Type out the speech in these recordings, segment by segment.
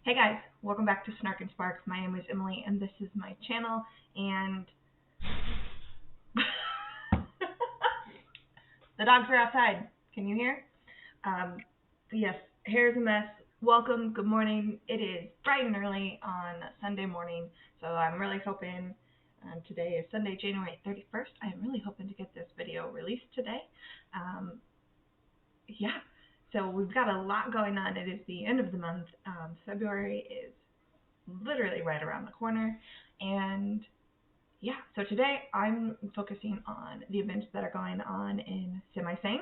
Hey guys, welcome back to Snark and Spark. My name is Emily and this is my channel, and the dogs are outside. Can you hear? Yes, hair's a mess. Welcome, good morning. It is bright and early on Sunday morning, so I'm really hoping, today is Sunday, January 31st. I'm really hoping to get this video released today. Yeah. So we've got a lot going on. It is the end of the month. February is literally right around the corner. And yeah, so today I'm focusing on the events that are going on in Sane.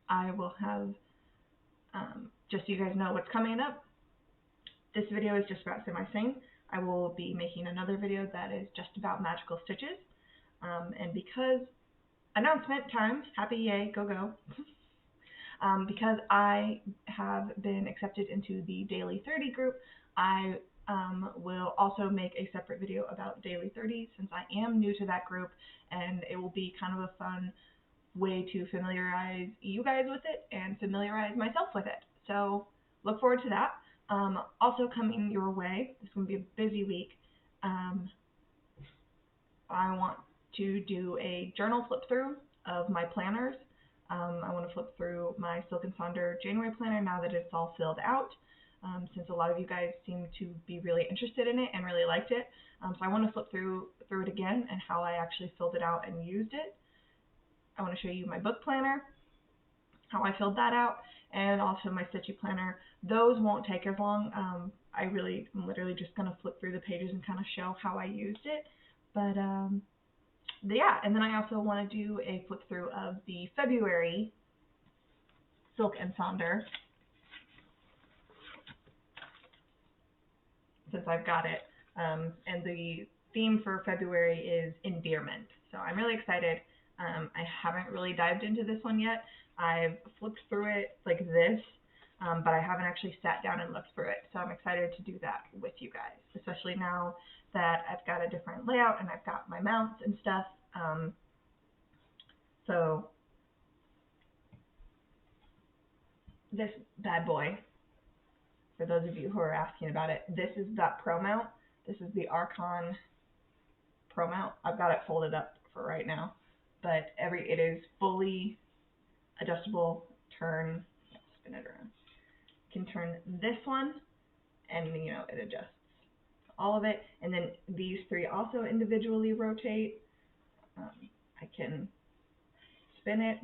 I will have, just so you guys know what's coming up, this video is just about Sane. I will be making another video that is just about magical stitches. And because announcement time, happy yay, go go. Because I have been accepted into the Daily 30 group, I will also make a separate video about Daily 30 since I am new to that group, and it will be kind of a fun way to familiarize you guys with it and familiarize myself with it. So look forward to that. Also coming your way, this is going to be a busy week. I want to do a journal flip through of my planners. I want to flip through my Silk & Sonder January planner now that it's all filled out, since a lot of you guys seem to be really interested in it and really liked it. So I want to flip through it again and how I actually filled it out and used it. I want to show you my book planner, how I filled that out, and also my Stitchy planner. Those won't take as long. I'm literally just going to flip through the pages and kind of show how I used it. But yeah, and then I also want to do a flip through of the February Silk & Sonder, since I've got it. And the theme for February is endearment. So I'm really excited. I haven't really dived into this one yet. I've flipped through it like this, but I haven't actually sat down and looked through it. So I'm excited to do that with you guys, especially now that I've got a different layout and I've got my mounts and stuff. So this bad boy, for those of you who are asking about it, this is that Pro Mount. This is the Archon Pro Mount. I've got it folded up for right now, but it is fully adjustable. Spin it around. You can turn this one, and it adjusts all of it. And then these three also individually rotate. I can spin it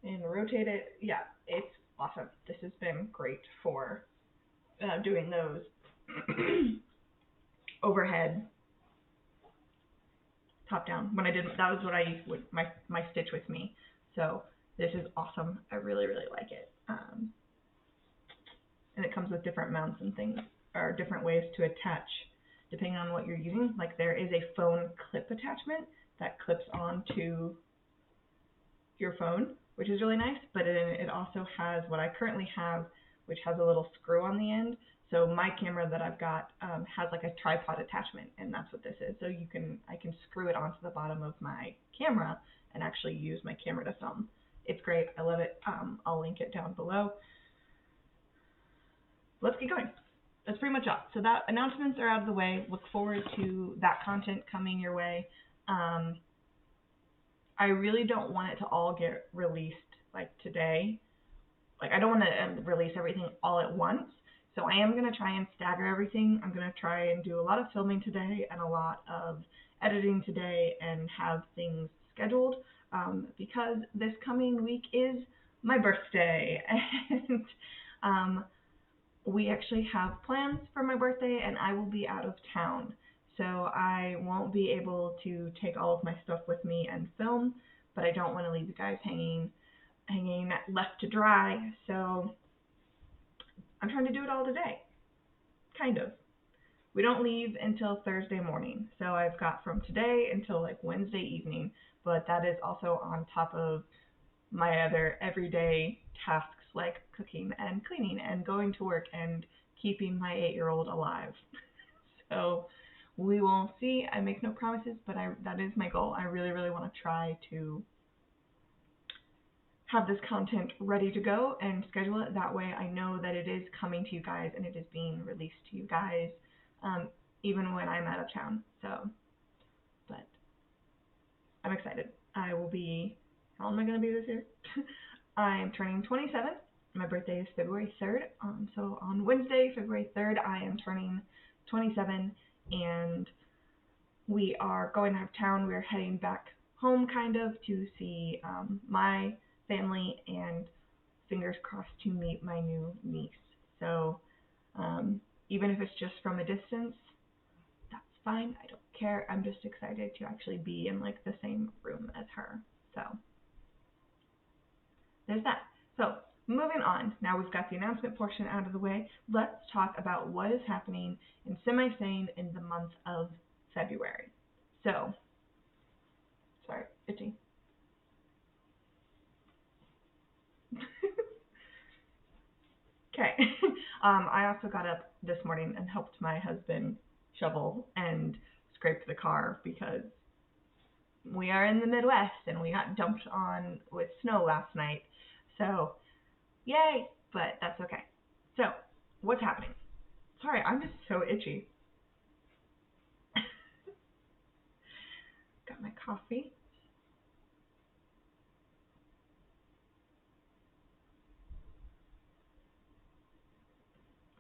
and rotate it. Yeah, it's awesome. This has been great for doing those overhead top down. When I did that was what I used with my Stitch with Me. So this is awesome. I really like it. And it comes with different mounts and things, or different ways to attach depending on what you're using. Like there is a phone clip attachment that clips onto your phone, which is really nice, but it also has what I currently have, which has a little screw on the end. So my camera that I've got has like a tripod attachment, and that's what this is. So I can screw it onto the bottom of my camera and actually use my camera to film. It's great. I love it. I'll link it down below. Let's get going. That's pretty much all. So that announcements are out of the way. Look forward to that content coming your way. I really don't want it to all get released like today. Like I don't want to release everything all at once. So I am going to try and stagger everything. I'm going to try and do a lot of filming today and a lot of editing today and have things scheduled, because this coming week is my birthday. And we actually have plans for my birthday, and I will be out of town. So I won't be able to take all of my stuff with me and film, but I don't want to leave you guys hanging left to dry. So I'm trying to do it all today. Kind of. We don't leave until Thursday morning. So I've got from today until like Wednesday evening, but that is also on top of my other everyday tasks like cooking and cleaning and going to work and keeping my 8-year-old alive. So we will see. I make no promises, but that is my goal. I really want to try to have this content ready to go and schedule it. That way I know that it is coming to you guys and it is being released to you guys, even when I'm out of town. So, but I'm excited. I will be, how old am I going to be this year? I am turning 27. My birthday is February 3rd. So on Wednesday, February 3rd, I am turning 27, and we are going out of town. We're heading back home kind of to see my family and fingers crossed to meet my new niece. So even if it's just from a distance, that's fine. I don't care. I'm just excited to actually be in like the same room as her. So there's that. So moving on. Now we've got the announcement portion out of the way. Let's talk about what is happening in Semi-Sane in the month of February. So, sorry, itchy. Okay. I also got up this morning and helped my husband shovel and scrape the car because we are in the Midwest and we got dumped on with snow last night. So, yay, but that's okay. So, what's happening? Sorry, I'm just so itchy. Got my coffee.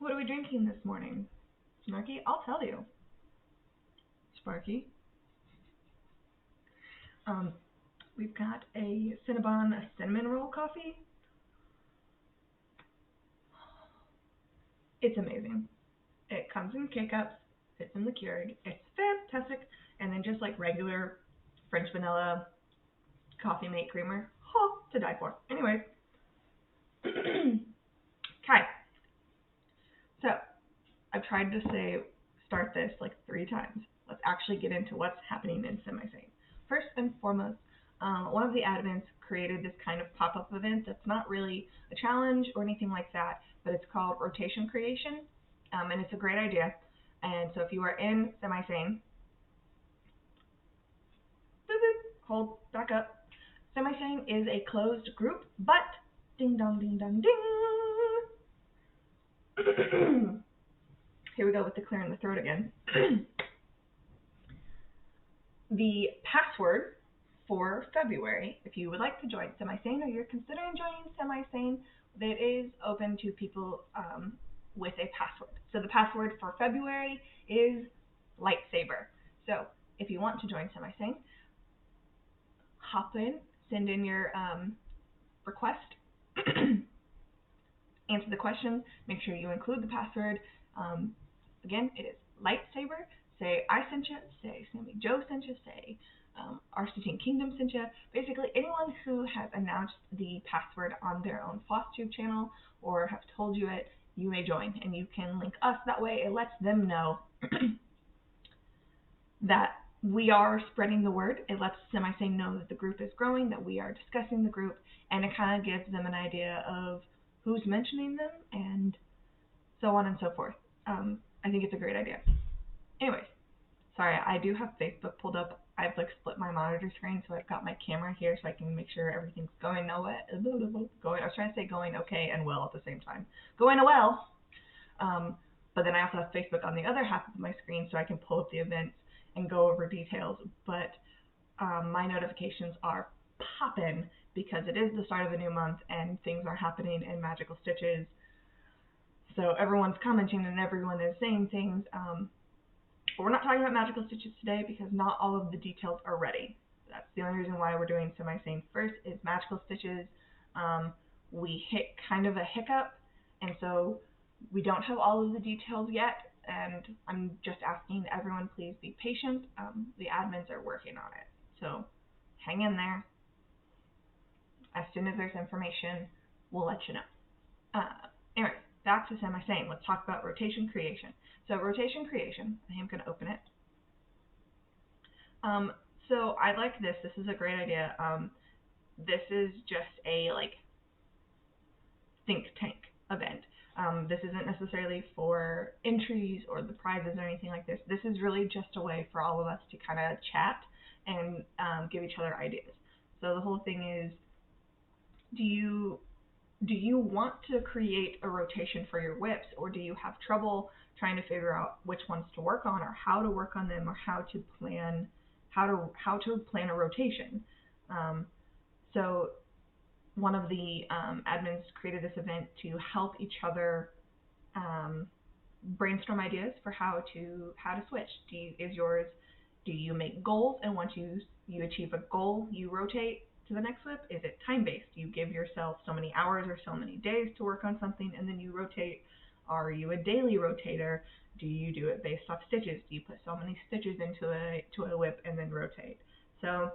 What are we drinking this morning? Snarky? I'll tell you. Sparky. We've got a Cinnabon cinnamon roll coffee. It's amazing. It comes in K-Cups, fits in the Keurig. It's fantastic. And then just like regular French vanilla coffee mate creamer. To die for. Anyways. Okay. So, I've tried to start this like 3 times. Let's actually get into what's happening in Semi-Sane. First and foremost, one of the admins created this kind of pop-up event that's not really a challenge or anything like that, but it's called Rotation Creation, and it's a great idea. And so if you are in Semi-Sane, hold back up. Semi-Sane is a closed group, but ding dong ding dong ding. Here we go with the clearing the throat again. The password for February, if you would like to join Semi-Sane or you're considering joining Semi-Sane, it is open to people with a password. So the password for February is lightsaber. So if you want to join Semi-Sane, hop in, send in your request, answer the question, make sure you include the password. Again, it is lightsaber. Say I sent you, say Sammy Joe sent you, say RCT Kingdom sent you. Basically, anyone who has announced the password on their own FossTube channel or have told you it, you may join. And you can link us. That way it lets them know that we are spreading the word. It lets Semi-Sane know that the group is growing, that we are discussing the group, and it kind of gives them an idea of who's mentioning them and so on and so forth. I think it's a great idea. Anyways, sorry, I do have Facebook pulled up. I've like split my monitor screen, so I've got my camera here so I can make sure everything's going I was trying to say going okay and well at the same time. Going well. But then I also have Facebook on the other half of my screen so I can pull up the events and go over details. But my notifications are popping because it is the start of a new month and things are happening in Magical Stitches. So everyone's commenting and everyone is saying things. But we're not talking about Magical Stitches today because not all of the details are ready. That's the only reason why we're doing Semi-Sane first is Magical Stitches. We hit kind of a hiccup, and so we don't have all of the details yet, and I'm just asking everyone please be patient. The admins are working on it, so hang in there. As soon as there's information, we'll let you know. Anyway, back to Semi-Sane. Let's talk about Rotation Creation. So Rotation Creation, I am going to open it. So I like this. This is a great idea. This is just a think tank event. This isn't necessarily for entries or the prizes or anything like this. This is really just a way for all of us to kind of chat and give each other ideas. So the whole thing is do you want to create a rotation for your whips, or do you have trouble trying to figure out which ones to work on, or how to work on them, or how to plan a rotation? So one of the admins created this event to help each other brainstorm ideas for how to switch. Do you make goals, and once you achieve a goal, you rotate to the next whip? Is it time based? You give yourself so many hours or so many days to work on something, and then you rotate. Are you a daily rotator? Do you do it based off stitches? Do you put so many stitches into a whip and then rotate? So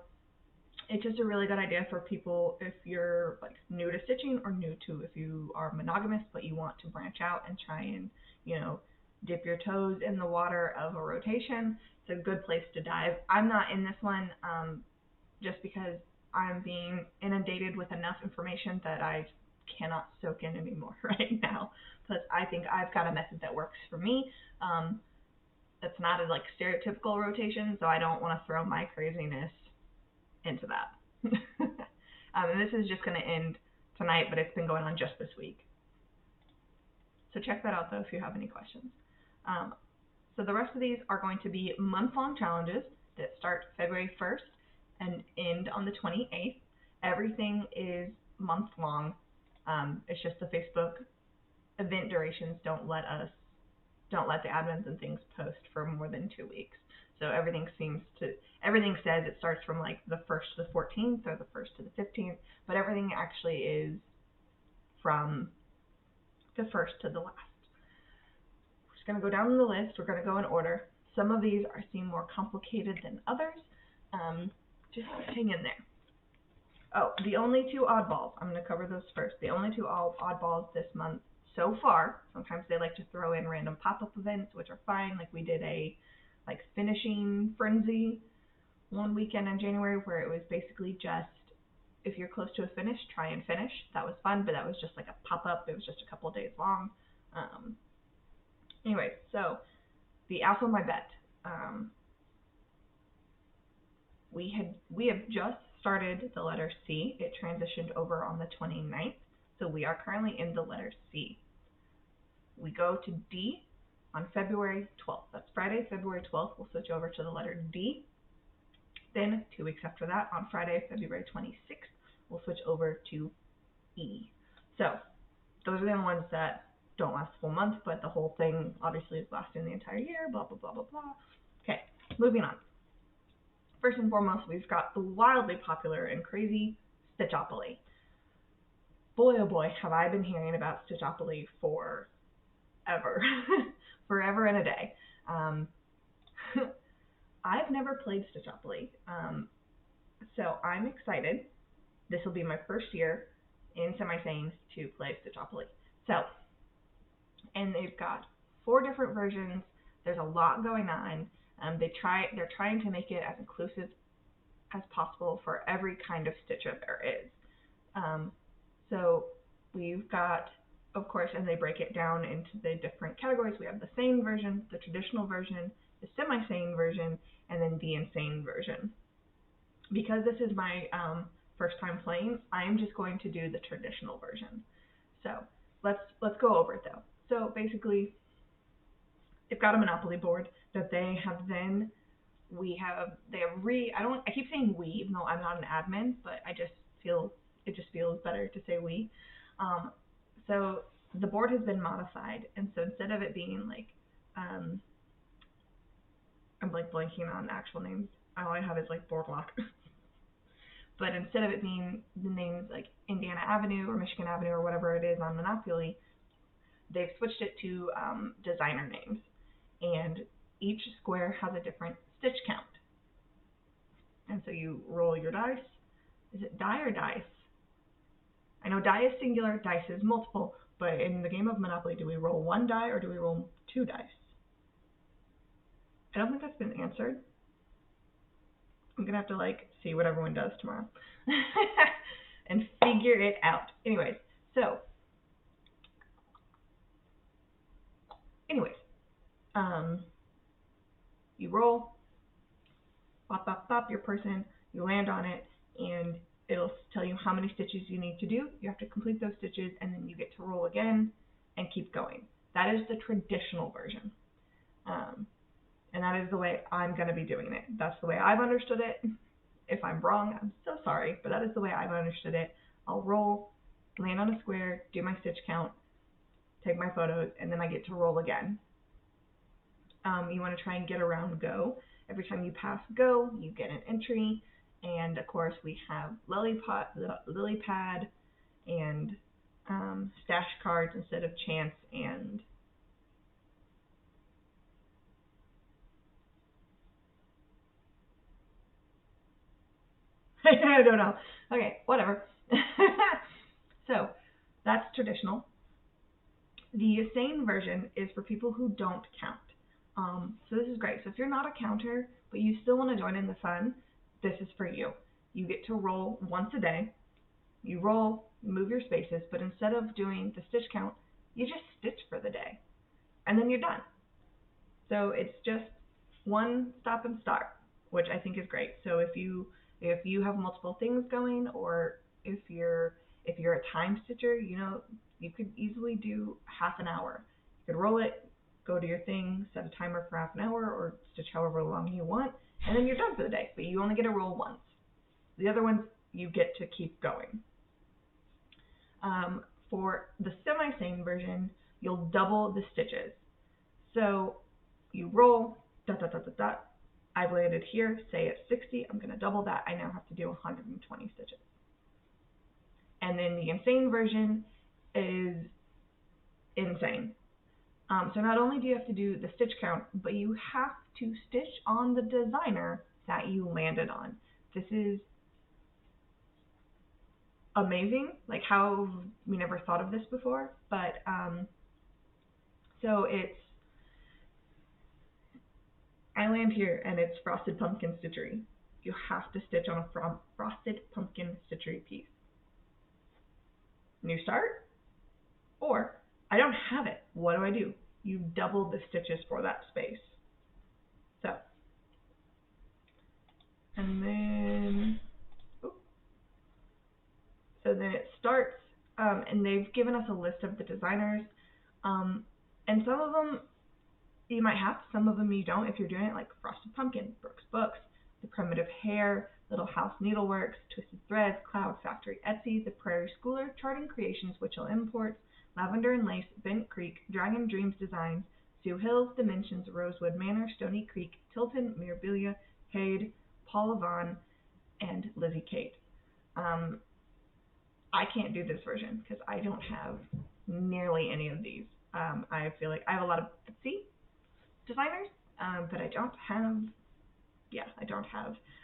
it's just a really good idea for people if you're like new to stitching, or new to, if you are monogamous but you want to branch out and try and, dip your toes in the water of a rotation. It's a good place to dive. I'm not in this one just because I'm being inundated with enough information that I cannot soak in anymore right now, because I think I've got a method that works for me. That's not a like stereotypical rotation, so I don't want to throw my craziness into that. And this is just going to end tonight, but it's been going on just this week. So check that out, though, if you have any questions. So the rest of these are going to be month-long challenges that start February 1st and end on the 28th. Everything is month-long. It's just the Facebook event durations don't let the admins and things post for more than 2 weeks. So everything says it starts from like the 1st to the 14th, or the 1st to the 15th, but everything actually is from the 1st to the last. We're just going to go down the list. We're going to go in order. Some of these seem more complicated than others. Just hang in there. Oh, the only two oddballs. I'm going to cover those first. The only two oddballs this month so far. Sometimes they like to throw in random pop-up events, which are fine. Like we did a finishing frenzy one weekend in January, where it was basically just, if you're close to a finish, try and finish. That was fun, but that was just like a pop-up. It was just a couple days long. Anyway, so the Alpha My Bet. We have just started the letter C. It transitioned over on the 29th, so we are currently in the letter C. We go to D on February 12th. That's Friday, February 12th. We'll switch over to the letter D. Then 2 weeks after that, on Friday, February 26th, we'll switch over to E. So those are the ones that don't last the full month, but the whole thing obviously is lasting the entire year, blah, blah, blah, blah, blah. Okay, moving on. First and foremost, we've got the wildly popular and crazy Stitchopoly. Boy, oh boy, have I been hearing about Stitchopoly forever. Forever and a day. I've never played Stitchopoly, so I'm excited. This will be my first year in Semi-Sane to play Stitchopoly. So, and they've got 4 different versions. There's a lot going on. They're trying to make it as inclusive as possible for every kind of Stitcher there is. So we've got, of course, and they break it down into the different categories. We have the Sane version, the traditional version, the Semi-Sane version, and then the Insane version. Because this is my first time playing, I'm just going to do the traditional version. So let's go over it though. So basically, they've got a Monopoly board that they have then, I keep saying we, even though I'm not an admin, but it just feels better to say we. So the board has been modified, and so instead of it being like, I'm like blanking on actual names. All I have is like Boardwalk. But instead of it being the names like Indiana Avenue or Michigan Avenue or whatever it is on Monopoly, they've switched it to designer names. And each square has a different stitch count. And so you roll your dice. Is it die or dice? I know die is singular, dice is multiple, but in the game of Monopoly, do we roll 1 die or do we roll 2 dice? I don't think that's been answered. I'm going to have to see what everyone does tomorrow and figure it out. Anyways, you roll, bop, bop, bop, your person, you land on it, and it'll tell you how many stitches you need to do. You have to complete those stitches, and then you get to roll again and keep going. That is the traditional version. And that is the way I'm going to be doing it. That's the way I've understood it. If I'm wrong, I'm so sorry, but that is the way I've understood it. I'll roll, land on a square, do my stitch count, take my photos, and then I get to roll again. You want to try and get around go. Every time you pass go, you get an entry. And of course, we have lily pad and stash cards instead of chance and I don't know. Okay, whatever. So that's traditional. The Sane version is for people who don't count. So this is great. So if you're not a counter, but you still want to join in the fun, this is for you. You get to roll once a day. You roll, move your spaces, but instead of doing the stitch count, you just stitch for the day. And then you're done. So it's just one stop and start, which I think is great. So if you have multiple things going, or if you're a time stitcher, you could easily do half an hour. You could roll it, go to your thing, set a timer for half an hour, or stitch however long you want, and then you're done for the day. But you only get to roll once. The other ones, you get to keep going. For the semi-sane version, you'll double the stitches. So you roll, dot, dot, dot, dot, dot. I've landed here, say it's 60, I'm going to double that. I now have to do 120 stitches. And then the insane version is insane. So not only do you have to do the stitch count, but you have to stitch on the designer that you landed on. This is amazing, like how we never thought of this before, but so I land here and it's Frosted Pumpkin Stitchery. You have to stitch on a Frosted Pumpkin Stitchery piece. New start, or I don't have it. What do? You double the stitches for that space. So, and then, so then it starts, and they've given us a list of the designers, and some of them you might have, some of them you don't if you're doing it, like Frosted Pumpkin, Brooks Books, The Primitive Hare, Little House Needleworks, Twisted Threads, Cloud Factory Etsy, The Prairie Schooler, Charting Creations, Witchell Imports, Lavender and Lace, Bent Creek, Dragon Dreams Designs, Sioux Hills, Dimensions, Rosewood Manor, Stony Creek, Tilton, Mirabilia, Hade, Paula Vaughn, and Lizzie Kate. I can't do this version because I don't have nearly any of these. I feel like I have a lot of Etsy designers, but I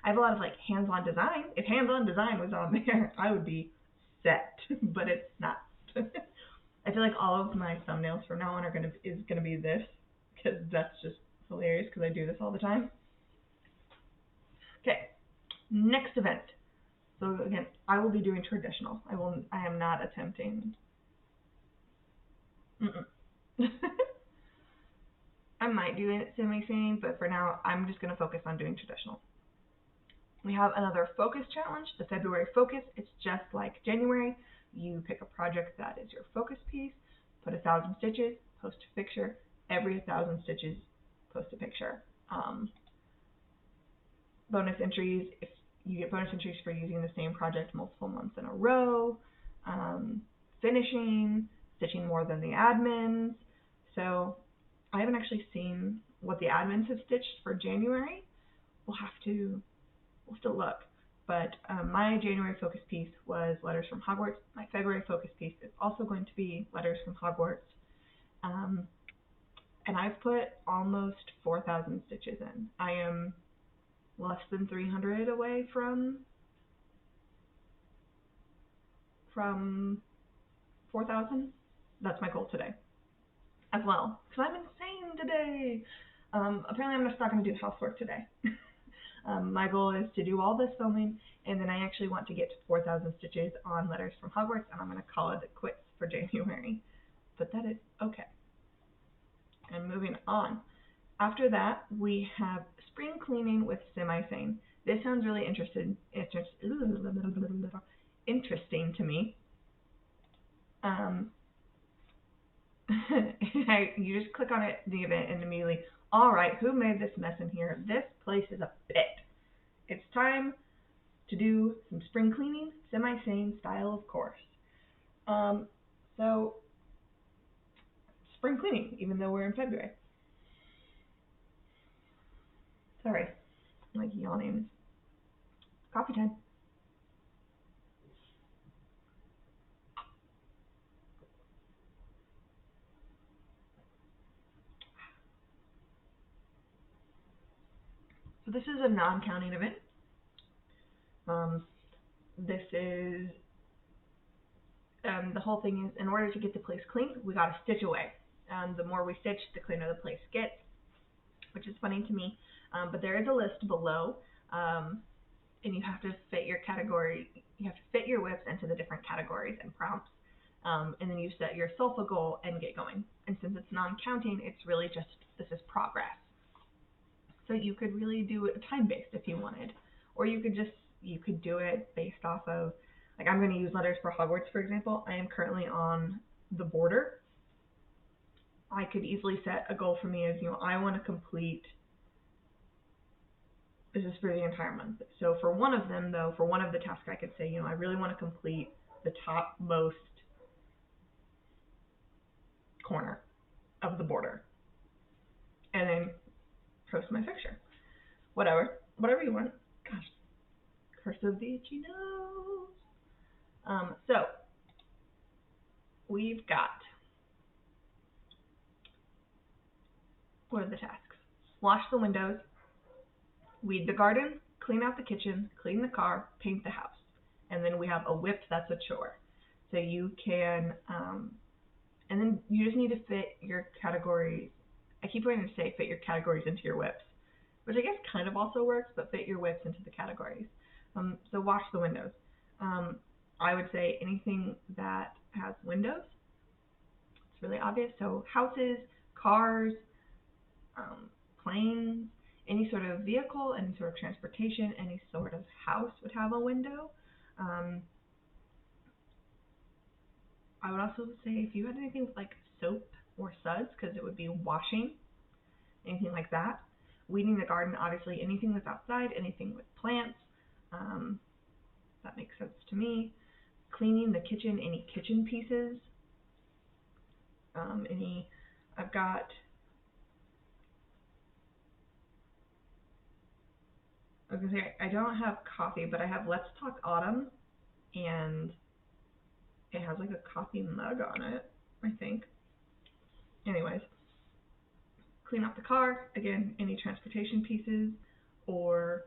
have a lot of like hands-on design. If hands-on design was on there, I would be set, but it's not. I feel like all of my thumbnails from now on is gonna be this, because that's just hilarious because I do this all the time. Okay, next event. So again, I will be doing traditional. I am not attempting. I might do it semi-sane, but for now, I'm just going to focus on doing traditional. We have another focus challenge, the February focus. It's just like January. You pick a project that is your focus piece, put 1,000 stitches, post a picture. Every 1,000 stitches, post a picture. Bonus entries, if you get bonus entries for using the same project multiple months in a row, finishing, stitching more than the admins. So I haven't actually seen what the admins have stitched for January. We'll have to look. But my January focus piece was Letters from Hogwarts. My February focus piece is also going to be Letters from Hogwarts. And I've put almost 4,000 stitches in. I am less than 300 away from 4,000. That's my goal today as well, because I'm insane today. Apparently I'm just not going to do housework today. My goal is to do all this filming, and then I actually want to get to 4,000 stitches on Letters from Hogwarts, and I'm going to call it quits for January. But that is okay. And moving on. After that, we have spring cleaning with semi-sane. This sounds really interesting to me. Um, you just click on it, the event, and immediately, all right, who made this mess in here? This place is a pit. It's time to do some spring cleaning, semi-sane style, of course. So spring cleaning, even though we're in February. Sorry, I'm like yawning. Coffee time. So this is a non-counting event. This is the whole thing is in order to get the place clean, we got to stitch away. The more we stitch, the cleaner the place gets, which is funny to me. But there is a list below, and you have to fit your category. You have to fit your whips into the different categories and prompts, and then you set your SOLFA goal and get going. And since it's non-counting, it's really just this is progress. So you could really do it time-based if you wanted, or you could do it based off of, like, I'm going to use Letters for Hogwarts, for example. I am currently on the border. I could easily set a goal for me as, I want to complete, this is for the entire month. So for one of them, though, for one of the tasks, I could say, I really want to complete the topmost corner of the border. And then post my picture. Whatever you want. Gosh, curse of the itchy nose. So we've got, what are the tasks? Wash the windows, weed the garden, clean out the kitchen, clean the car, paint the house. And then we have a whip that's a chore. So you can, and then you just need to fit your categories. I keep wanting to say fit your categories into your whips, which I guess kind of also works, but fit your whips into the categories. So wash the windows. I would say anything that has windows. It's really obvious. So houses, cars, planes, any sort of vehicle, any sort of transportation, any sort of house would have a window. I would also say if you had anything with like soap or suds, because it would be washing, anything like that. Weeding the garden, obviously anything that's outside, anything with plants. That makes sense to me. Cleaning the kitchen, any kitchen pieces. I've got, I was gonna say I don't have coffee, but I have Let's Talk Autumn, and it has like a coffee mug on it, I think. Anyways, clean up the car, again, any transportation pieces or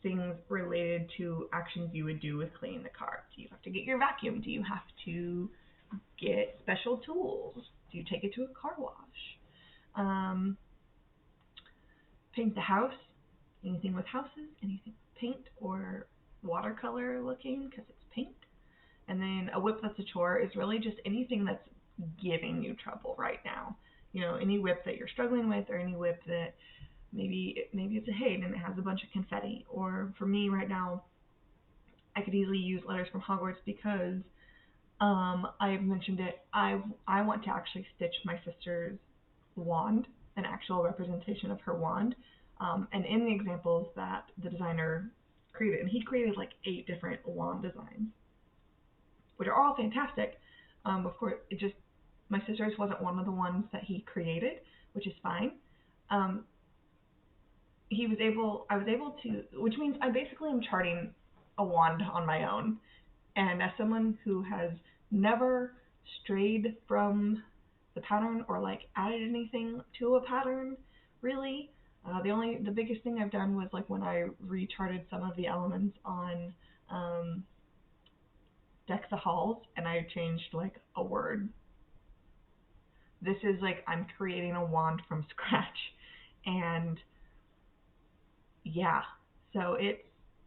things related to actions you would do with cleaning the car. Do you have to get your vacuum? Do you have to get special tools? Do you take it to a car wash? Paint the house, anything with houses, anything with paint or watercolor looking because it's paint. And then a whip that's a chore is really just anything that's giving you trouble right now. Any whip that you're struggling with, or any whip that maybe it's a Hayden and it has a bunch of confetti. Or for me right now, I could easily use Letters from Hogwarts because I've mentioned it. I want to actually stitch my sister's wand, an actual representation of her wand. And in the examples that the designer created, and he created like 8 different wand designs, which are all fantastic. Of course, my sister's wasn't one of the ones that he created, which is fine. I was able to, which means I basically am charting a wand on my own. And as someone who has never strayed from the pattern or like added anything to a pattern, really, the biggest thing I've done was like when I recharted some of the elements on Deck the Halls, and I changed like a word. This is like I'm creating a wand from scratch, and yeah, so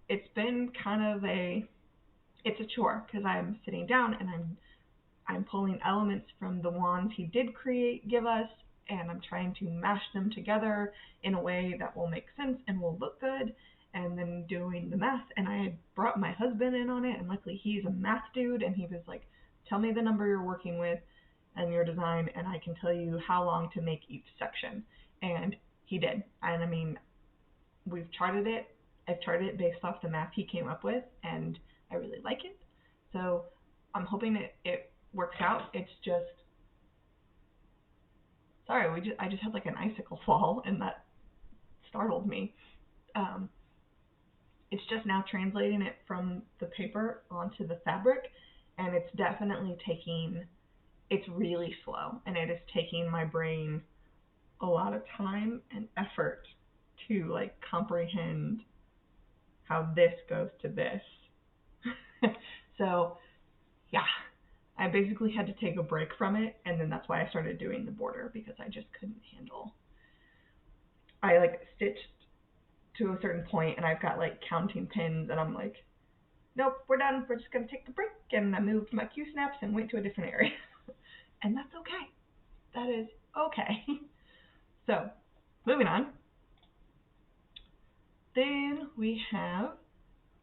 it's been kind of it's a chore because I'm sitting down and I'm pulling elements from the wands he did give us, and I'm trying to mash them together in a way that will make sense and will look good. and then doing the math. And I had brought my husband in on it, and luckily he's a math dude, and he was like, tell me the number you're working with and your design, and I can tell you how long to make each section. And he did. And I mean, we've charted it. I've charted it based off the math he came up with, and I really like it. So I'm hoping it works out. It's just, sorry, I just had like an icicle fall, and that startled me. It's just now translating it from the paper onto the fabric, and it's definitely it's really slow, and it is taking my brain a lot of time and effort to like comprehend how this goes to this. So yeah, I basically had to take a break from it, and then that's why I started doing the border, because I just couldn't handle. I like stitched to a certain point, and I've got like counting pins, and I'm like, nope, we're done. We're just gonna take the break, and I moved my Q snaps and went to a different area, and that's okay. That is okay. So, moving on. Then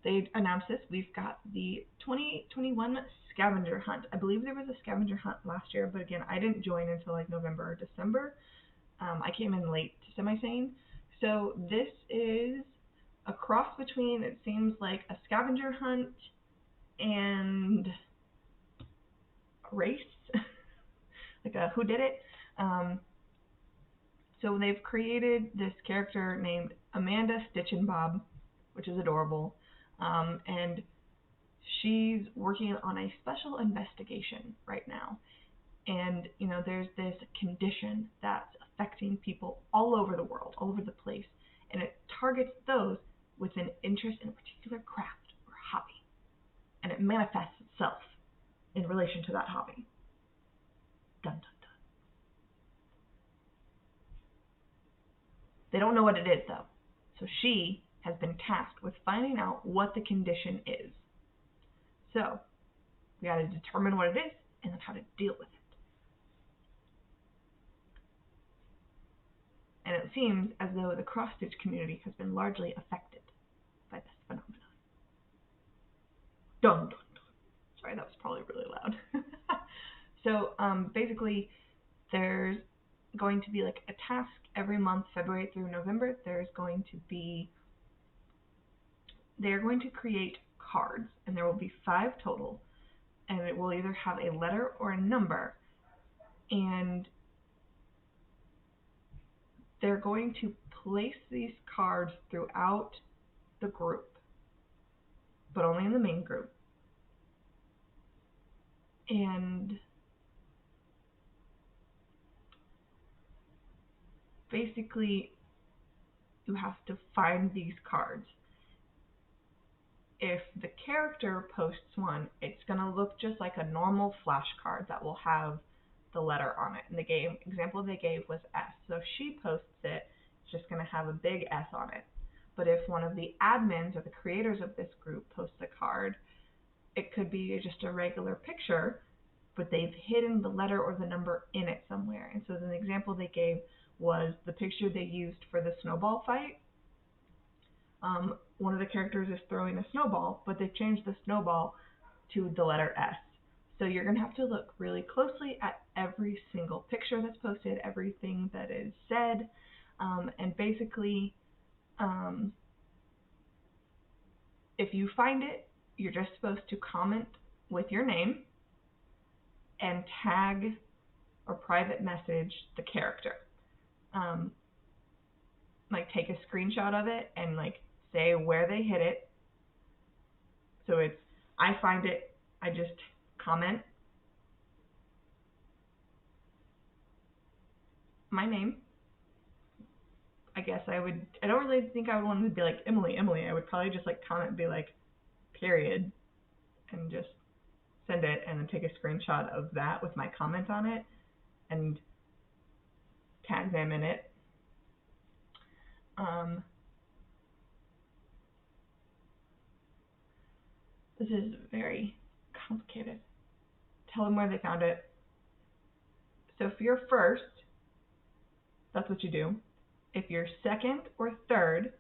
they announced this. We've got the 2021 Scavenger Hunt. I believe there was a Scavenger Hunt last year, but again, I didn't join until like November or December. I came in late to Semi-Sane. So this is a cross between, it seems like, a scavenger hunt and a race, like a whodidit. So they've created this character named Amanda Stitch and Bob, which is adorable, and she's working on a special investigation right now. And, you know, there's this condition that's affecting people all over the world, all over the place, and it targets those with an interest in a particular craft or hobby, and it manifests itself in relation to that hobby. Dun, dun, dun. They don't know what it is, though, so she has been tasked with finding out what the condition is. So we got to determine what it is and then how to deal with it. And it seems as though the cross-stitch community has been largely affected by this phenomenon. Dun, dun, dun. Sorry, that was probably really loud. So basically, there's going to be like a task every month, February through November. They're going to create cards, and there will be 5 total, and it will either have a letter or a number, and they're going to place these cards throughout the group, but only in the main group. And basically, you have to find these cards. If the character posts one, it's going to look just like a normal flashcard that will have the letter on it. And the example they gave was S. So if she posts it, it's just going to have a big S on it. But if one of the admins or the creators of this group posts a card, it could be just a regular picture, but they've hidden the letter or the number in it somewhere. And so the example they gave was the picture they used for the snowball fight. One of the characters is throwing a snowball, but they've changed the snowball to the letter S. So you're going to have to look really closely at every single picture that's posted, everything that is said, and basically, if you find it, you're just supposed to comment with your name and tag or private message the character. Like take a screenshot of it and like say where they hit it. So it's, I find it, I just comment my name. I guess I don't really think I would want to be like Emily. I would probably just like comment and be like period and just send it and then take a screenshot of that with my comment on it and tag them in it. This is very complicated. Tell them where they found it. So if you're first, that's what you do. If you're second or third,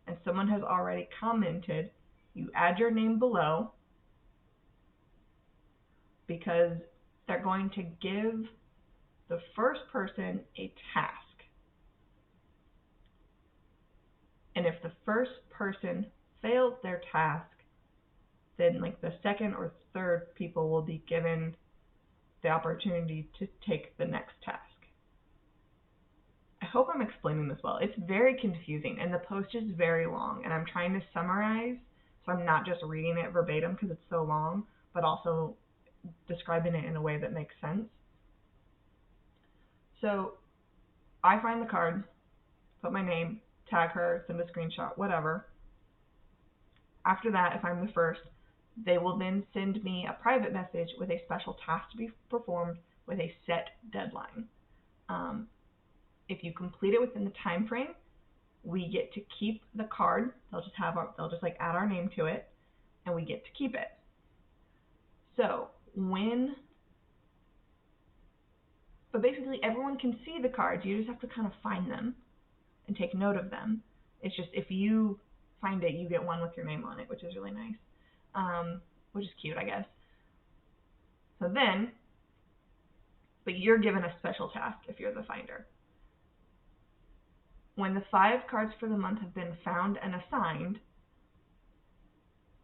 and someone has already commented, you add your name below, because they're going to give the first person a task. And if the first person fails their task, then like the second or third people will be given the opportunity to take the next task. I hope I'm explaining this well. It's very confusing, and the post is very long, and I'm trying to summarize, so I'm not just reading it verbatim because it's so long, but also describing it in a way that makes sense. So I find the card, put my name, tag her, send a screenshot, whatever. After that, if I'm the first, they will then send me a private message with a special task to be performed with a set deadline. If you complete it within the time frame, we get to keep the card. They'll just add our name to it, and we get to keep it. So but basically everyone can see the cards. You just have to kind of find them and take note of them. It's just if you find it, you get one with your name on it, which is really nice, which is cute, I guess. So then, but you're given a special task if you're the finder. When the 5 cards for the month have been found and assigned,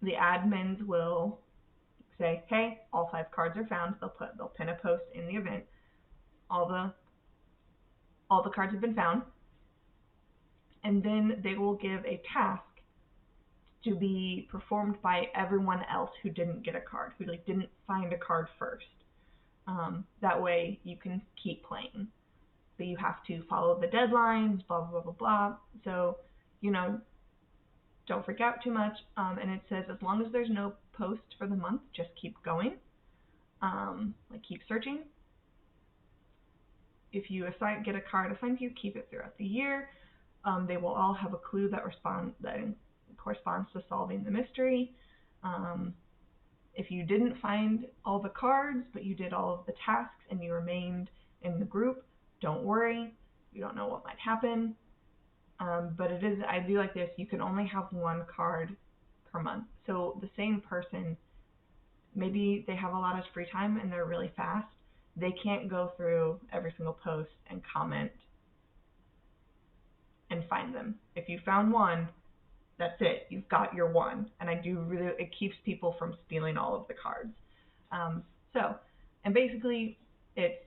the admins will say, hey, all 5 cards are found. They'll pin a post in the event. All the cards have been found. And then they will give a task to be performed by everyone else who didn't get a card, who didn't find a card first. That way you can keep playing. But you have to follow the deadlines, blah, blah, blah, blah. So, don't freak out too much. And it says as long as there's no post for the month, just keep going. Keep searching. If you get a card assigned to you, keep it throughout the year. They will all have a clue that corresponds to solving the mystery. If you didn't find all the cards, but you did all of the tasks and you remained in the group, don't worry. You don't know what might happen. But I do like this. You can only have 1 card per month. So the same person, maybe they have a lot of free time and they're really fast. They can't go through every single post and comment and find them. If you found 1, that's it. You've got your 1. And it keeps people from stealing all of the cards. And basically it's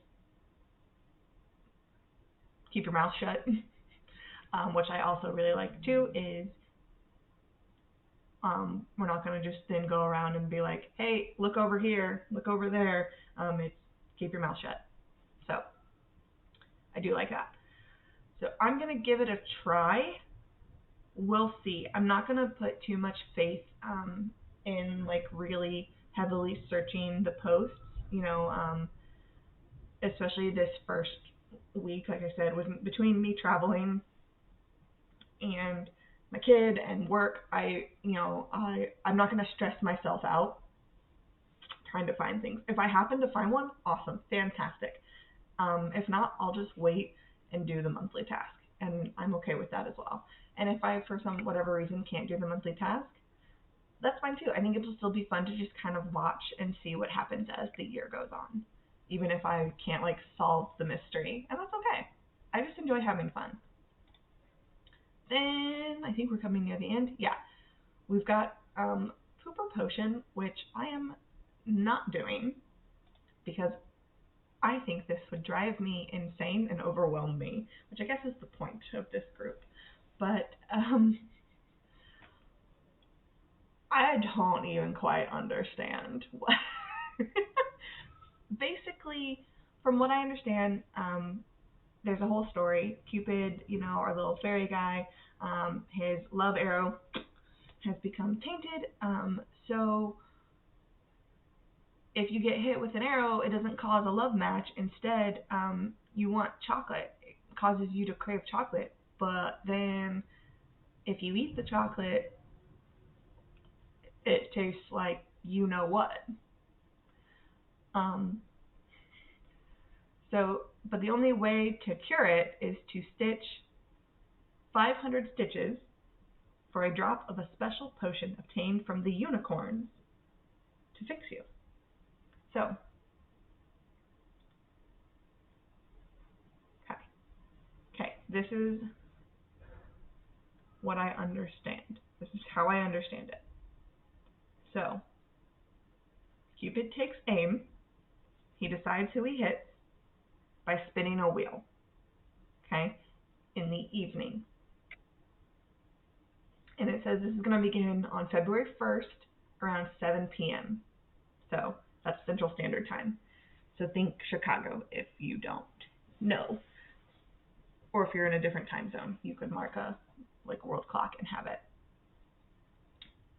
keep your mouth shut, which I also really like too, is we're not going to just then go around and be like, hey, look over here, look over there. It's keep your mouth shut. So I do like that. So I'm going to give it a try. We'll see. I'm not going to put too much faith in really heavily searching the posts, especially this first week, like I said, was between me traveling and my kid and work. I'm not going to stress myself out trying to find things. If I happen to find one, awesome, fantastic. If not, I'll just wait and do the monthly task, and I'm okay with that as well. And if I, for some whatever reason, can't do the monthly task, that's fine too. I think it'll still be fun to just kind of watch and see what happens as the year goes on, even if I can't solve the mystery, and that's okay. I just enjoy having fun. Then I think we're coming near the end. Yeah, we've got Pooper Potion, which I am not doing because I think this would drive me insane and overwhelm me, which I guess is the point of this group. But I don't even quite understand. Basically, from what I understand, there's a whole story. Cupid, our little fairy guy, his love arrow has become tainted. So if you get hit with an arrow, it doesn't cause a love match. Instead, you want chocolate. It causes you to crave chocolate. But then if you eat the chocolate, it tastes like you know what. But the only way to cure it is to stitch 500 stitches for a drop of a special potion obtained from the unicorns to fix you. So, okay, this is what I understand. This is how I understand it. So, Cupid takes aim. He decides who he hits by spinning a wheel, okay, in the evening. And it says this is going to begin on February 1st around 7 p.m. So that's Central Standard Time. So think Chicago if you don't know. Or if you're in a different time zone, you could mark a world clock and have it.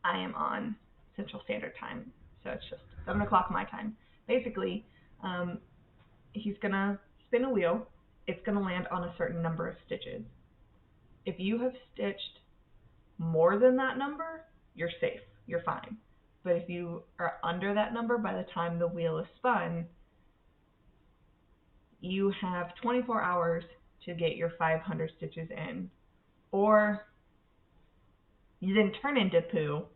I am on Central Standard Time, so it's just 7 o'clock my time. Basically, he's going to spin a wheel. It's going to land on a certain number of stitches. If you have stitched more than that number, you're safe. You're fine. But if you are under that number by the time the wheel is spun, you have 24 hours to get your 500 stitches in. Or you then turn into poo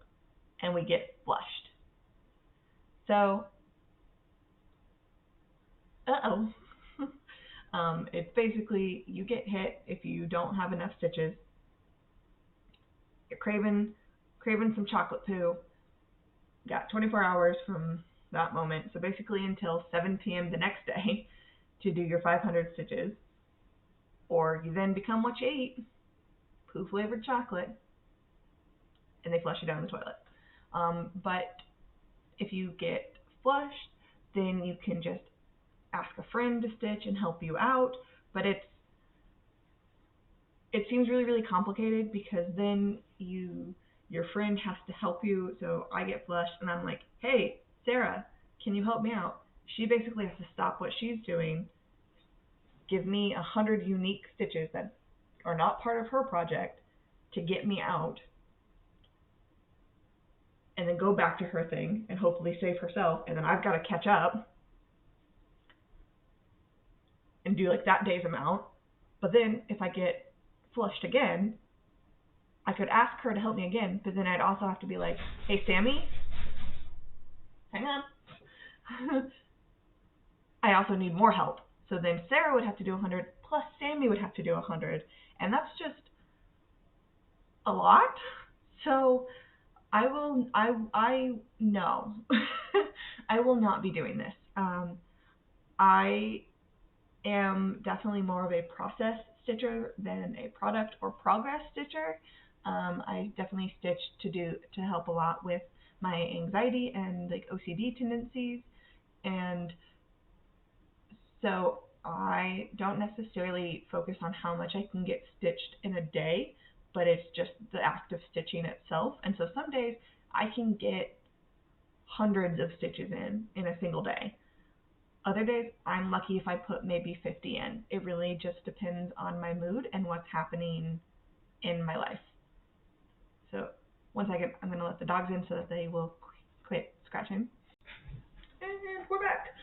and we get flushed. So, it's basically you get hit if you don't have enough stitches. You're craving some chocolate poo. You got 24 hours from that moment. So basically until 7 p.m. the next day to do your 500 stitches. Or you then become what you eat, poo flavored chocolate, and they flush you down the toilet. But if you get flushed, then you can just ask a friend to stitch and help you out. But it seems really, really complicated because then your friend has to help you. So I get flushed and I'm like, hey, Sarah, can you help me out? She basically has to stop what she's doing, give me 100 unique stitches that are not part of her project to get me out, and then go back to her thing and hopefully save herself, and then I've got to catch up and do that day's amount. But then if I get flushed again, I could ask her to help me again, but then I'd also have to be like, hey, Sammy, hang on. I also need more help. So then Sarah would have to do 100, plus Sammy would have to do 100, and that's just a lot. So I will not be doing this. I am definitely more of a process stitcher than a product or progress stitcher. I definitely stitch to help a lot with my anxiety and OCD tendencies, and so I don't necessarily focus on how much I can get stitched in a day, but it's just the act of stitching itself. And so some days I can get hundreds of stitches in a single day. Other days I'm lucky if I put maybe 50 in. It really just depends on my mood and what's happening in my life. So one second, I'm going to let the dogs in so that they will quit scratching. And we're back.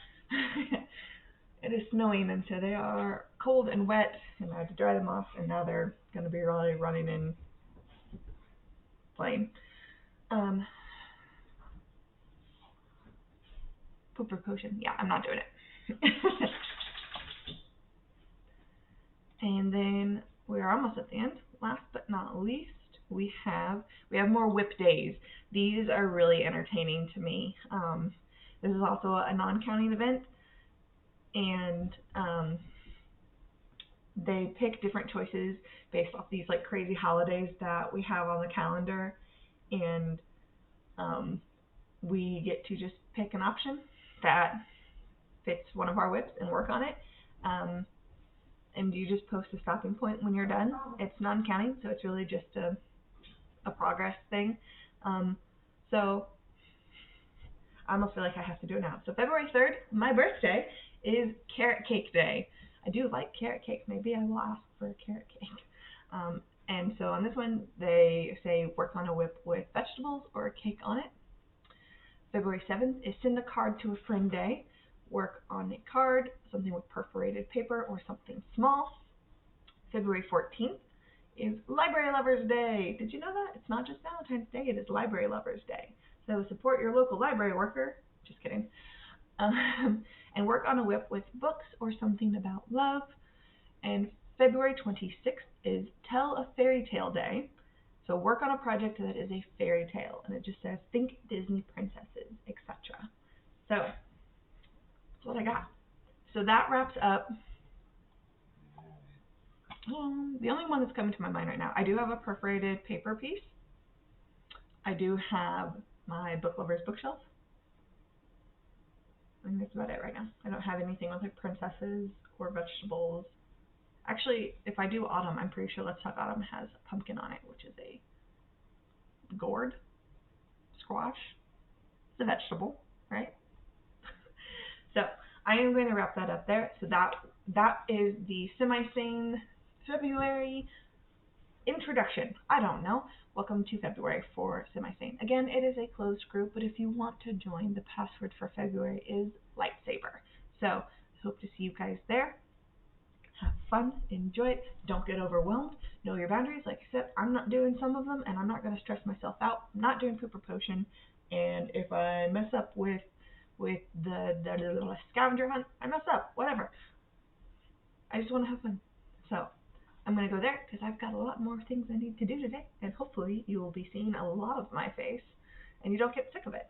It is snowing, and so they are cold and wet, and I had to dry them off, and now they're going to be really running and playing. Poop for potion. Yeah, I'm not doing it. And then we're almost at the end. Last but not least, we have more whip days. These are really entertaining to me. This is also a non-counting event, and they pick different choices based off these crazy holidays that we have on the calendar, and we get to just pick an option that fits one of our whips and work on it. And you just post a stopping point when you're done. It's non-counting, so it's really just a progress thing. So I almost feel like I have to do it now. So February 3rd, my birthday, is Carrot Cake Day. I do like carrot cake. Maybe I will ask for a carrot cake. And so on this one, they say work on a whip with vegetables or a cake on it. February 7th is send a card to a friend day. Work on a card, something with perforated paper or something small. February 14th is Library Lovers Day. Did you know that? It's not just Valentine's Day, it is Library Lovers Day. So support your local library worker. Just kidding. And work on a whip with books or something about love. And February 26th is Tell a Fairy Tale Day. So work on a project that is a fairy tale. And it just says, think Disney princesses, etc. So that's what I got. So that wraps up. The only one that's coming to my mind right now, I do have a perforated paper piece. I do have my book lover's bookshelf. I think that's about it right now. I don't have anything with like princesses or vegetables. Actually, if I do autumn, I'm pretty sure Let's Talk Autumn has a pumpkin on it, which is a gourd, squash. It's a vegetable, right? So I am going to wrap that up there. So that is the Semi-Sane February introduction. I don't know. Welcome to February for Semi-Sane. Again, it is a closed group, but if you want to join, the password for February is lightsaber. So I hope to see you guys there. Have fun, enjoy it, don't get overwhelmed, know your boundaries. Like I said, I'm not doing some of them, and I'm not going to stress myself out. I'm not doing Pooper Potion, and if I mess up with the Scavenger Hunt, I mess up, whatever. I just want to have fun. So I'm going to go there because I've got a lot more things I need to do today, and hopefully you will be seeing a lot of my face, and you don't get sick of it.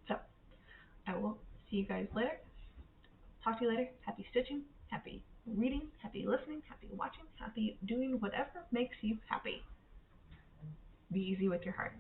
So I will see you guys later. Talk to you later. Happy stitching, happy reading, happy listening, happy watching, happy doing whatever makes you happy. Be easy with your hearts.